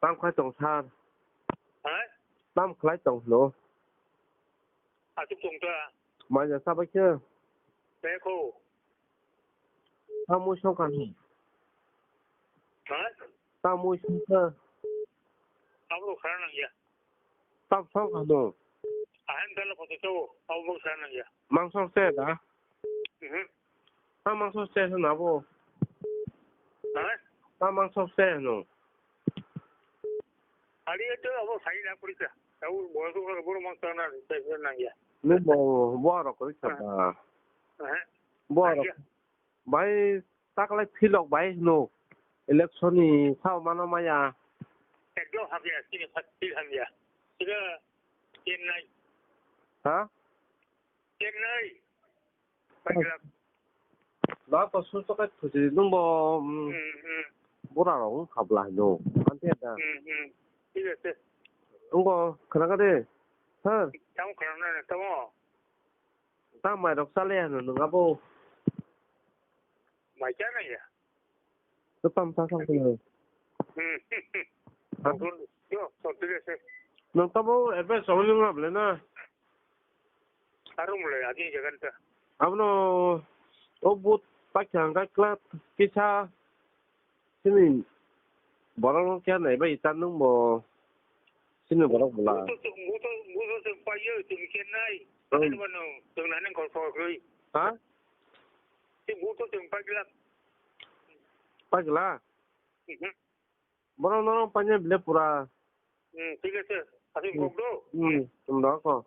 tam khai tổng than hả tam khai tổng lỗ chụp dùng chưa mà giờ sao bây chưa bé cô tam mua xong cả hả tam mua xong cơ tao có khả năng gì tam xong cả đồ anh ta là có số tao có khả năng gì mang xong xe đã tam mang xong xe thế nào bộ hả tam mang xong xe nó 아니 저 뭐 사이나 그랬어 저 뭐서 그거 막 떠나 되는 게 nên bộ 하러 có chắc à bộ 하러 bay tắc lại phi lọc bay nó election này sao mà nó mày à cái học gì cái phát triển gì cái trên này hả trên này phải là đó có số cái thứ gì nó 뭐라 그러고 갑라 너 안되다 이게 응고 그나가데 선 참 그러네 또 땅마이 럭살레는 누가 보 맞잖아요 그땀 사상그 그건 요 어떻게 너 따보 에베 소리는 없래나 하루 몰래 아직 저간다 아무노 오붓 딱장 갈클라 기차 신이 뭐라고 해야 되나 이제 있다는 뭐 신을 뭐라고 몰라 무슨 빠이어 좀 있겠나이 아니면은 정나는 걸서 그래 아? 지금 무슨 좀 빠이라 빠질라 뭐라 너는 빠냐 빌레 뿌라 되겠어 아직 먹도 좀 나가